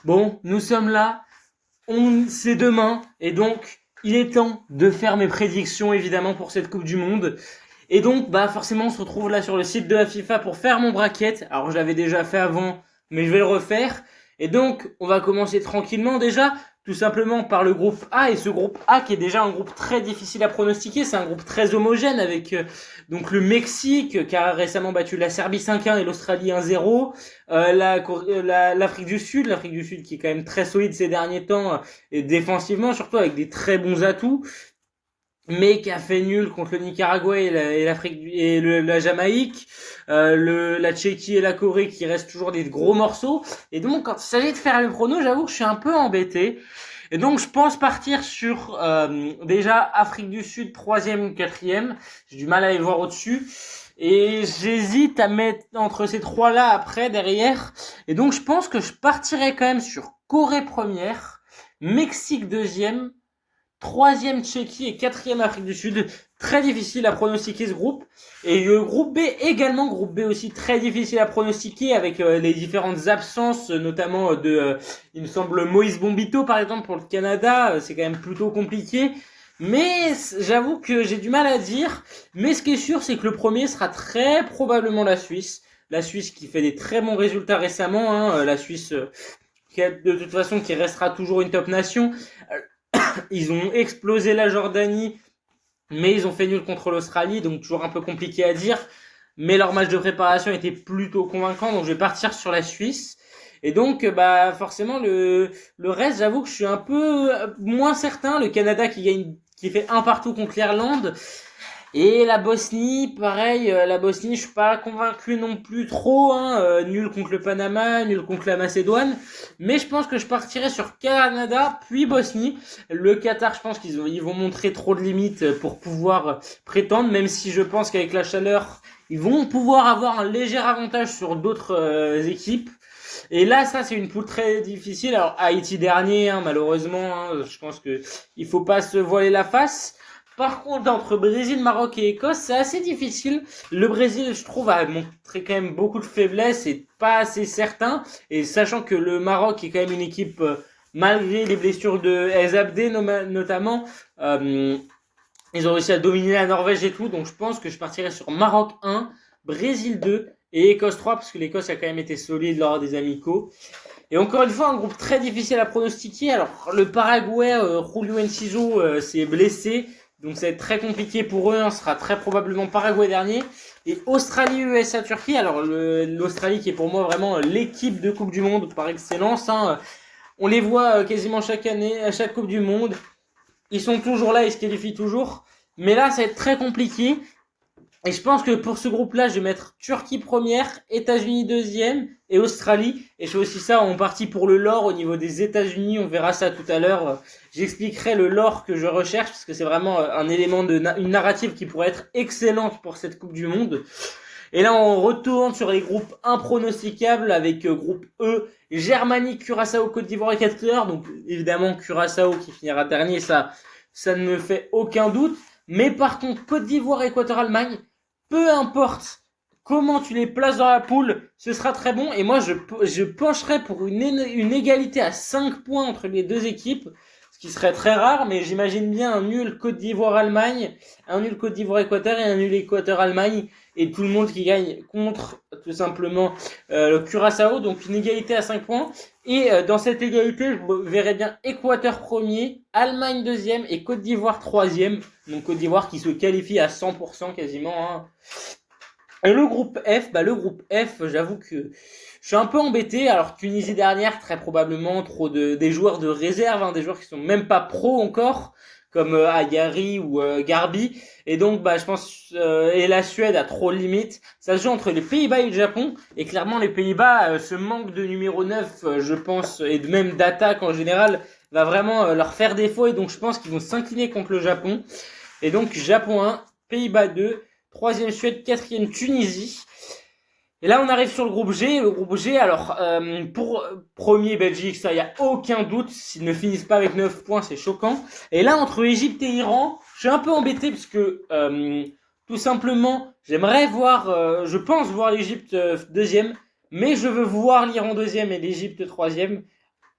Bon, nous sommes là, c'est demain, et donc il est temps de faire mes prédictions évidemment pour cette Coupe du Monde. Et donc, bah forcément, on se retrouve là sur le site de la FIFA pour faire mon bracket. Alors, je l'avais déjà fait avant, mais je vais le refaire. Et donc, on va commencer tranquillement déjà, tout simplement par le groupe A. Et ce groupe A qui est déjà un groupe très difficile à pronostiquer, c'est un groupe très homogène avec donc le Mexique qui a récemment battu la Serbie 5-1 et l'Australie 1-0. L'Afrique du Sud qui est quand même très solide ces derniers temps et défensivement surtout avec des très bons atouts, mais qui a fait nul contre le Nicaragua et la Jamaïque, la Tchéquie et la Corée qui restent toujours des gros morceaux. Et donc quand il s'agit de faire le prono, j'avoue que je suis un peu embêté. Et donc je pense partir sur déjà Afrique du Sud 3e ou 4e. J'ai du mal à les voir au-dessus. Et j'hésite à mettre entre ces trois-là après, derrière. Et donc je pense que je partirai quand même sur Corée première, Mexique deuxième, troisième Tchéquie et quatrième Afrique du Sud. Très difficile à pronostiquer ce groupe. Et le groupe B également, groupe B aussi très difficile à pronostiquer avec les différentes absences, notamment il me semble, Moïse Bombito par exemple pour le Canada. C'est quand même plutôt compliqué. Mais j'avoue que j'ai du mal à dire. Mais ce qui est sûr, c'est que le premier sera très probablement la Suisse. La Suisse qui fait des très bons résultats récemment. La Suisse qui a, de toute façon qui restera toujours une top nation. Ils ont explosé la Jordanie, mais ils ont fait nul contre l'Australie, donc toujours un peu compliqué à dire. Mais leur match de préparation était plutôt convaincant, donc je vais partir sur la Suisse. Et donc, bah forcément, le reste, j'avoue que je suis un peu moins certain. Le Canada qui fait un partout contre l'Irlande. Et la Bosnie, pareil, la Bosnie, je suis pas convaincu non plus trop, nul contre le Panama, nul contre la Macédoine, mais je pense que je partirai sur Canada, puis Bosnie. Le Qatar, je pense ils vont montrer trop de limites pour pouvoir prétendre, même si je pense qu'avec la chaleur, ils vont pouvoir avoir un léger avantage sur d'autres équipes. Et là, ça, c'est une poule très difficile. Alors, Haïti dernier, malheureusement, je pense que il faut pas se voiler la face. Par contre, entre Brésil, Maroc et Écosse, c'est assez difficile. Le Brésil, je trouve, a montré quand même beaucoup de faiblesse et pas assez certain. Et sachant que le Maroc est quand même une équipe, malgré les blessures de El Abdé notamment, ils ont réussi à dominer la Norvège et tout. Donc je pense que je partirai sur Maroc 1, Brésil 2 et Écosse 3, parce que l'Écosse a quand même été solide lors des amicaux. Et encore une fois, un groupe très difficile à pronostiquer. Alors le Paraguay, Julio Enciso s'est blessé. Donc ça va être très compliqué pour eux, ce sera très probablement Paraguay dernier. Et Australie, USA, Turquie. Alors l'Australie qui est pour moi vraiment l'équipe de Coupe du Monde par excellence. On les voit quasiment chaque année, à chaque Coupe du Monde. Ils sont toujours là, ils se qualifient toujours. Mais là, ça va être très compliqué. Et je pense que pour ce groupe-là, je vais mettre Turquie première, États-Unis deuxième et Australie. Et je fais aussi ça en partie pour le lore au niveau des États-Unis. On verra ça tout à l'heure. J'expliquerai le lore que je recherche parce que c'est vraiment un élément une narrative qui pourrait être excellente pour cette Coupe du Monde. Et là, on retourne sur les groupes impronosticables avec groupe E, Germanie, Curaçao, Côte d'Ivoire et Qatar. Donc évidemment, Curaçao qui finira dernier, ça ne me fait aucun doute. Mais par contre, Côte d'Ivoire, Équateur, Allemagne, peu importe comment tu les places dans la poule, ce sera très bon. Et moi, je pencherai pour une égalité à 5 points entre les deux équipes, ce qui serait très rare, mais j'imagine bien un nul Côte d'Ivoire-Allemagne, un nul Côte d'Ivoire-Équateur et un nul Équateur-Allemagne, et tout le monde qui gagne contre, tout simplement, le Curaçao, donc une égalité à 5 points. Et dans cette égalité, je verrais bien Équateur premier, Allemagne deuxième et Côte d'Ivoire troisième. Donc Côte d'Ivoire qui se qualifie à 100% quasiment. Et le groupe F, j'avoue que je suis un peu embêté. Alors Tunisie dernière, très probablement des joueurs de réserve, des joueurs qui sont même pas pros encore, comme Ayari ou Garbi. Et donc je pense et la Suède a trop de limites. Ça se joue entre les Pays-Bas et le Japon. Et clairement les Pays-Bas, ce manque de numéro 9, je pense, et de même d'attaque en général, va vraiment leur faire défaut. Et donc je pense qu'ils vont s'incliner contre le Japon. Et donc Japon 1, Pays-Bas 2, troisième Suède, quatrième Tunisie. Et là, on arrive sur le groupe G. Le groupe G, alors, pour premier Belgique, ça, y a aucun doute. S'ils ne finissent pas avec 9 points, c'est choquant. Et là, entre Égypte et Iran, je suis un peu embêté parce que, tout simplement, j'aimerais voir, je pense voir l'Égypte deuxième, mais je veux voir l'Iran deuxième et l'Égypte troisième.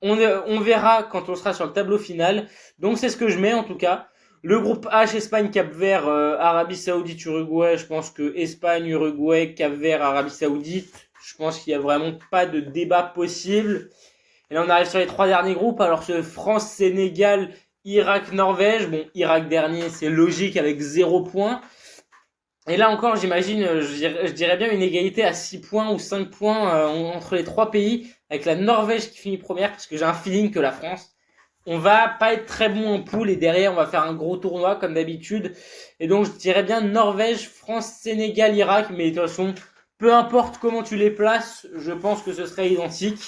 On verra quand on sera sur le tableau final. Donc c'est ce que je mets en tout cas. Le groupe H, Espagne, Cap-Vert, Arabie Saoudite, Uruguay. Je pense que Espagne, Uruguay, Cap-Vert, Arabie Saoudite. Je pense qu'il y a vraiment pas de débat possible. Et là on arrive sur les 3 derniers groupes. Alors ce France, Sénégal, Irak, Norvège. Bon, Irak dernier, c'est logique avec 0 points. Et là encore, j'imagine, je dirais bien une égalité à 6 points ou 5 points entre les 3 pays, avec la Norvège qui finit première, parce que j'ai un feeling que la France, on va pas être très bon en poule, et derrière, on va faire un gros tournoi, comme d'habitude. Et donc, je dirais bien Norvège, France, Sénégal, Irak, mais de toute façon, peu importe comment tu les places, je pense que ce serait identique.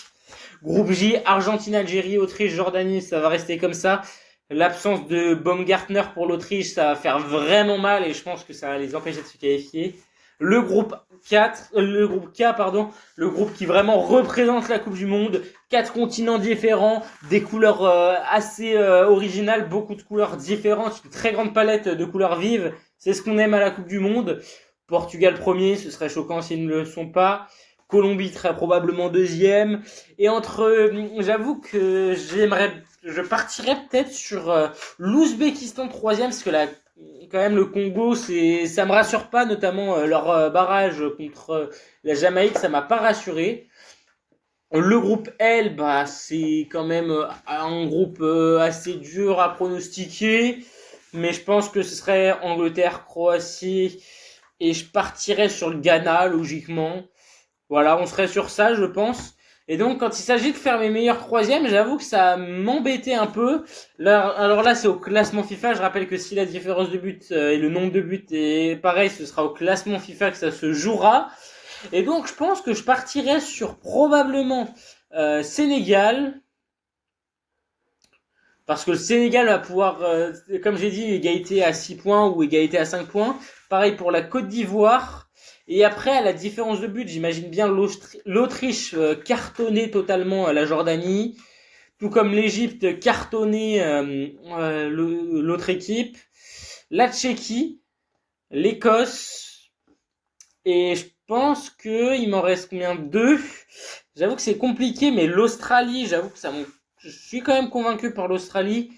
Groupe J, Argentine, Algérie, Autriche, Jordanie, ça va rester comme ça. L'absence de Baumgartner pour l'Autriche, ça va faire vraiment mal et je pense que ça va les empêcher de se qualifier. Le groupe K, le groupe qui vraiment représente la Coupe du Monde, 4 continents différents, des couleurs assez originales, beaucoup de couleurs différentes, une très grande palette de couleurs vives. C'est ce qu'on aime à la Coupe du Monde. Portugal premier, ce serait choquant s'ils ne le sont pas. Colombie très probablement deuxième. Et j'avoue que je partirais peut-être sur l'Ouzbékistan troisième, parce que là, quand même, le Congo, ça me rassure pas, notamment leur barrage contre la Jamaïque, ça m'a pas rassuré. Le groupe L, bah, c'est quand même un groupe assez dur à pronostiquer, mais je pense que ce serait Angleterre, Croatie, et je partirais sur le Ghana, logiquement. Voilà, on serait sur ça, je pense. Et donc, quand il s'agit de faire mes meilleurs troisièmes, j'avoue que ça m'embêtait un peu. Alors là, c'est au classement FIFA. Je rappelle que si la différence de but et le nombre de buts est pareil, ce sera au classement FIFA que ça se jouera. Et donc, je pense que je partirais sur probablement Sénégal. Parce que le Sénégal va pouvoir, comme j'ai dit, égalité à 6 points ou égalité à 5 points. Pareil pour la Côte d'Ivoire. Et après, à la différence de but, j'imagine bien l'Autriche cartonner totalement la Jordanie, tout comme l'Égypte cartonner l'autre équipe, la Tchéquie, l'Écosse, et je pense que il m'en reste combien? 2. J'avoue que c'est compliqué, mais l'Australie, j'avoue que je suis quand même convaincu par l'Australie.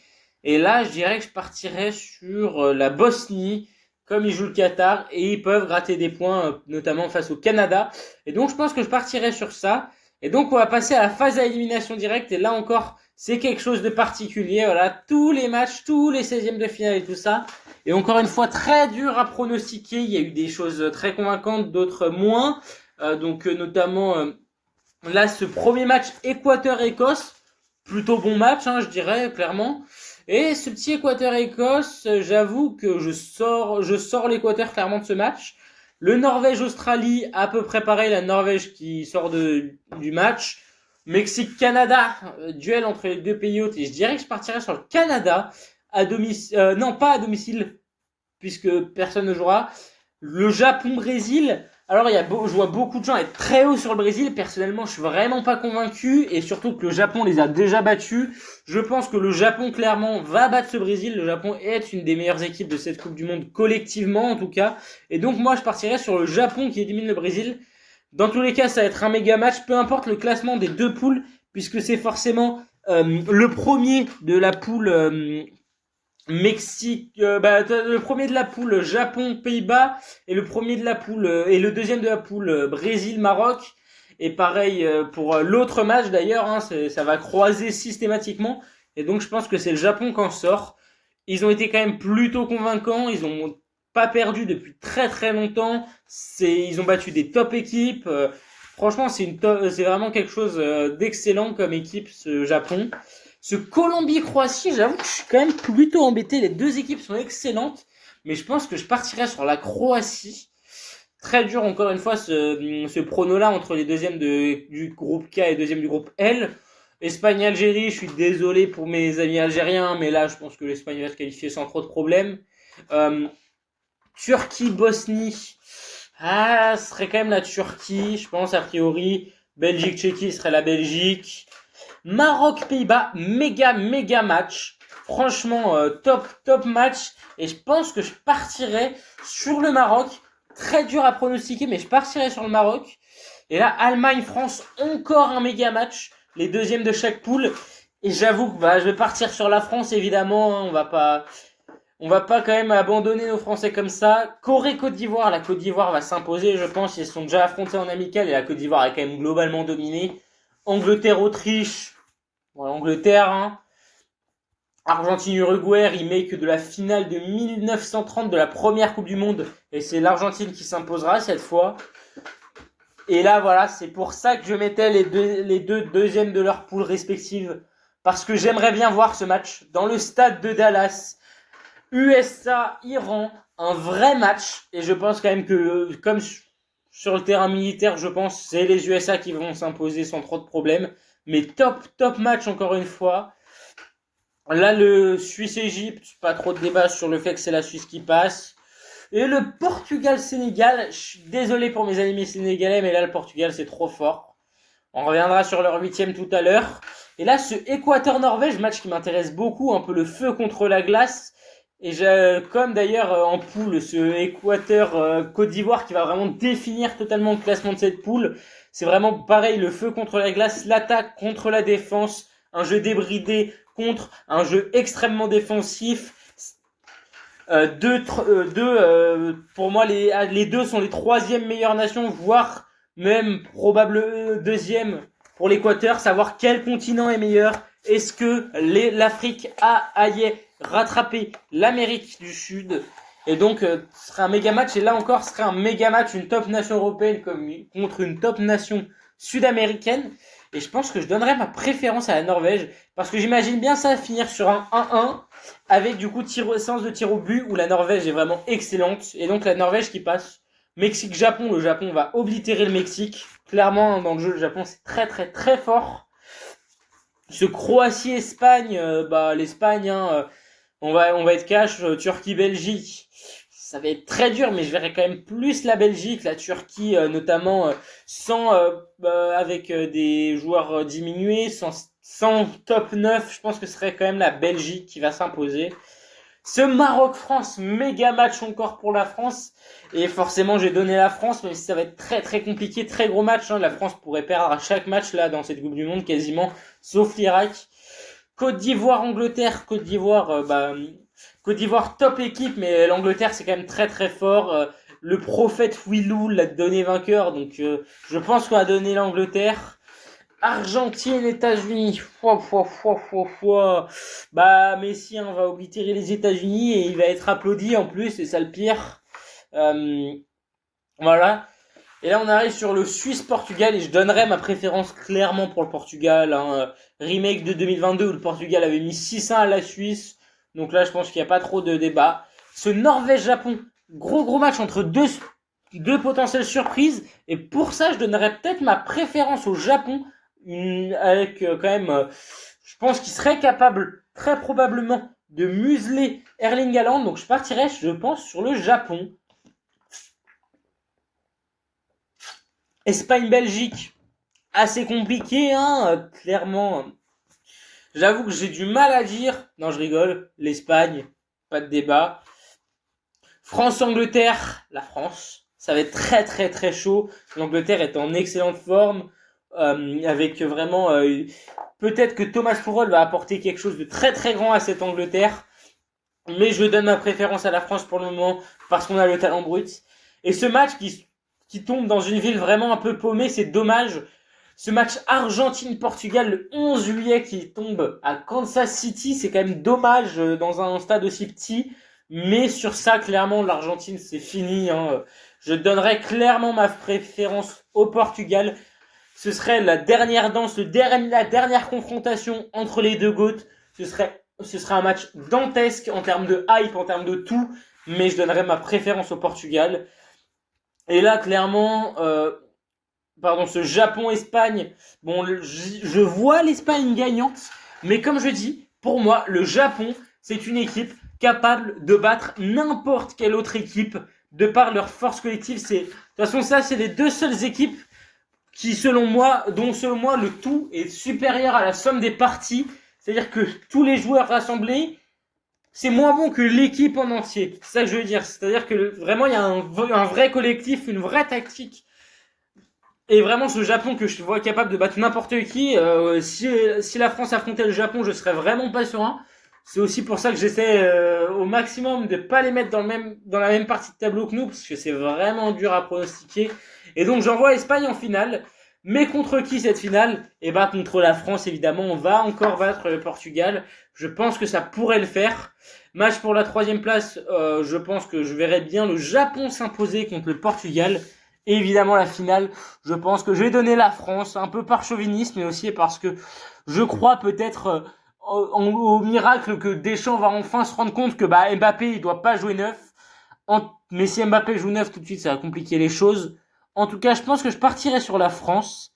Et là, je dirais que je partirais sur la Bosnie, comme ils jouent le Qatar, et ils peuvent gratter des points, notamment face au Canada. Et donc, je pense que je partirai sur ça. Et donc, on va passer à la phase à élimination directe. Et là encore, c'est quelque chose de particulier. Voilà, tous les matchs, tous les 16e de finale et tout ça. Et encore une fois, très dur à pronostiquer. Il y a eu des choses très convaincantes, d'autres moins. Notamment, là, ce premier match Équateur-Écosse. Plutôt bon match, je dirais, clairement. Et ce petit Équateur-Écosse, j'avoue que je sors l'Équateur clairement de ce match. Le Norvège-Australie, à peu près pareil, la Norvège qui sort du match. Mexique-Canada, duel entre les deux pays hôtes, et je dirais que je partirais sur le Canada à domicile, non pas à domicile, puisque personne ne jouera. Le Japon-Brésil, alors je vois beaucoup de gens être très haut sur le Brésil. Personnellement, je suis vraiment pas convaincu, et surtout que le Japon les a déjà battus. Je pense que le Japon clairement va battre ce Brésil. Le Japon est une des meilleures équipes de cette Coupe du Monde collectivement en tout cas. Et donc moi je partirais sur le Japon qui élimine le Brésil. Dans tous les cas, ça va être un méga match, peu importe le classement des deux poules, puisque c'est forcément le premier de la poule Mexique, le premier de la poule Japon Pays-Bas, et le premier de la poule et le deuxième de la poule Brésil Maroc. Et pareil pour l'autre match d'ailleurs, ça va croiser systématiquement. Et donc je pense que c'est le Japon qui en sort. Ils ont été quand même plutôt convaincants. Ils ont pas perdu depuis très très longtemps. Ils ont battu des top équipes. Franchement, c'est vraiment quelque chose d'excellent comme équipe, ce Japon. Ce Colombie-Croatie, j'avoue que je suis quand même plutôt embêté. Les deux équipes sont excellentes, mais je pense que je partirais sur la Croatie. Très dur encore une fois ce prono-là entre les deuxièmes du groupe K et deuxième du groupe L. Espagne-Algérie, je suis désolé pour mes amis algériens, mais là je pense que l'Espagne va se qualifier sans trop de problèmes. Turquie-Bosnie, ce serait quand même la Turquie, je pense a priori. Belgique-Tchéquie serait la Belgique. Maroc-Pays-Bas, méga match. Franchement, top match. Et je pense que je partirais sur le Maroc. Très dur à pronostiquer, mais je partirais sur le Maroc. Et là, Allemagne-France, encore un méga match. les deuxièmes de chaque poule. Et j'avoue que je vais partir sur la France, évidemment. Hein, on va pas quand même abandonner nos Français comme ça. Corée-Côte d'Ivoire, la Côte d'Ivoire va s'imposer, je pense. Ils se sont déjà affrontés en amical et la Côte d'Ivoire est quand même globalement dominée. Angleterre-Autriche, Angleterre, hein. Argentine-Uruguay, remake de la finale de 1930 de la première Coupe du Monde. Et c'est l'Argentine qui s'imposera cette fois. Et là, voilà, c'est pour ça que je mettais les deux deuxièmes de leur poule respective. Parce que j'aimerais bien voir ce match dans le stade de Dallas. USA-Iran, un vrai match. Et je pense quand même que, comme sur le terrain militaire, je pense c'est les USA qui vont s'imposer sans trop de problèmes. Mais top match encore une fois. Là, le Suisse-Égypte, pas trop de débat sur le fait que c'est la Suisse qui passe. Et le Portugal-Sénégal, je suis désolé pour mes amis sénégalais, mais là, le Portugal, c'est trop fort. On reviendra sur leur 8e tout à l'heure. Et là, ce Équateur-Norvège, match qui m'intéresse beaucoup, un peu le feu contre la glace. Et comme d'ailleurs en poule, ce Équateur-Côte d'Ivoire qui va vraiment définir totalement le classement de cette poule. C'est vraiment pareil, le feu contre la glace, l'attaque contre la défense, un jeu débridé contre un jeu extrêmement défensif. Pour moi, les deux sont les troisièmes meilleures nations, voire même probable deuxième pour l'Équateur. Savoir quel continent est meilleur. Est-ce que l'Afrique aille rattraper l'Amérique du Sud? Et donc, ce serait un méga match. Et là encore, ce serait un méga match, une top nation européenne contre une top nation sud-américaine. Et je pense que je donnerais ma préférence à la Norvège. Parce que j'imagine bien ça finir sur un 1-1. Avec du coup séance de tir au but où la Norvège est vraiment excellente. Et donc la Norvège qui passe. Mexique-Japon. Le Japon va oblitérer le Mexique. Clairement, dans le jeu, le Japon, c'est très fort. Ce Croatie-Espagne, l'Espagne, hein, on va être cash. Turquie-Belgique. Ça va être très dur, mais je verrais quand même plus la Belgique, la Turquie, notamment avec des joueurs diminués, sans top 9, je pense que ce serait quand même la Belgique qui va s'imposer. Ce Maroc-France, méga match encore pour la France. Et forcément, j'ai donné la France, même si ça va être très compliqué, très gros match. Hein. La France pourrait perdre à chaque match là dans cette Coupe du Monde quasiment, sauf l'Irak. Côte d'Ivoire-Angleterre, Côte d'Ivoire top équipe, mais l'Angleterre c'est quand même très fort. Le prophète Willou l'a donné vainqueur, donc je pense qu'on va donner l'Angleterre. Argentine, États-Unis, Messi va oblitérer les États-Unis et il va être applaudi en plus, c'est ça le pire. Voilà. Et là on arrive sur le Suisse-Portugal et je donnerais ma préférence clairement pour le Portugal. Hein. Remake de 2022 où le Portugal avait mis 6-1 à la Suisse. Donc là je pense qu'il n'y a pas trop de débat. Ce Norvège-Japon, gros match entre deux potentielles surprises. Et pour ça je donnerais peut-être ma préférence au Japon. Avec quand même, je pense qu'il serait capable très probablement de museler Erling Haaland. Donc je partirais, je pense, sur le Japon. Espagne-Belgique, assez compliqué, hein, clairement. J'avoue que j'ai du mal à dire. Non, je rigole. L'Espagne, pas de débat. France-Angleterre, la France. Ça va être très chaud. L'Angleterre est en excellente forme. Avec vraiment... peut-être que Thomas Tuchel va apporter quelque chose de très grand à cette Angleterre. Mais je donne ma préférence à la France pour le moment. Parce qu'on a le talent brut. Et ce match qui tombe dans une ville vraiment un peu paumée, c'est dommage. Ce match Argentine-Portugal le 11 juillet qui tombe à Kansas City, c'est quand même dommage dans un stade aussi petit. Mais sur ça, clairement, l'Argentine, c'est fini. Hein. Je donnerais clairement ma préférence au Portugal. Ce serait la dernière danse, la dernière confrontation entre les deux GOAT. Ce serait un match dantesque en termes de hype, en termes de tout. Mais je donnerais ma préférence au Portugal. Et là, clairement, ce Japon-Espagne, bon, je vois l'Espagne gagnante, mais comme je dis, pour moi, le Japon, c'est une équipe capable de battre n'importe quelle autre équipe de par leur force collective. De toute façon, ça, c'est les deux seules équipes dont selon moi, le tout est supérieur à la somme des parties. C'est-à-dire que tous les joueurs rassemblés, c'est moins bon que l'équipe en entier. C'est ça que je veux dire. C'est-à-dire que vraiment, il y a un vrai collectif, une vraie tactique Et vraiment, ce Japon que je vois capable de battre n'importe qui, si la France affrontait le Japon, je serais vraiment pas serein. C'est aussi pour ça que j'essaie au maximum de pas les mettre dans la même partie de tableau que nous, parce que c'est vraiment dur à pronostiquer. Et donc j'envoie Espagne en finale. Mais contre qui cette finale? Eh ben contre la France évidemment. On va encore battre le Portugal. Je pense que ça pourrait le faire. Match pour la troisième place. Je pense que je verrais bien le Japon s'imposer contre le Portugal. Et évidemment la finale. Je pense que je vais donner la France, un peu par chauvinisme, mais aussi parce que je crois peut-être au miracle que Deschamps va enfin se rendre compte que Mbappé il doit pas jouer neuf. Mais si Mbappé joue neuf tout de suite, ça va compliquer les choses. En tout cas, je pense que je partirai sur la France.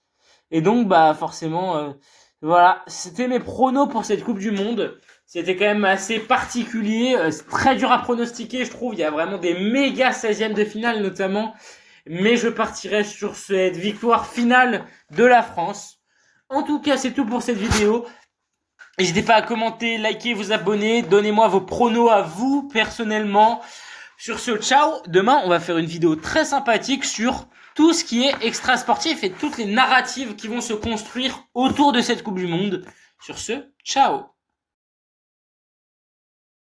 Et donc, forcément, voilà, c'était mes pronos pour cette Coupe du Monde. C'était quand même assez particulier, c'est très dur à pronostiquer, je trouve. Il y a vraiment des méga 16e de finale, notamment. Mais je partirai sur cette victoire finale de la France. En tout cas, c'est tout pour cette vidéo. N'hésitez pas à commenter, liker, vous abonner. Donnez-moi vos pronos à vous, personnellement. Sur ce, ciao. Demain, on va faire une vidéo très sympathique sur tout ce qui est extra sportif et toutes les narratives qui vont se construire autour de cette Coupe du Monde. Sur ce, ciao.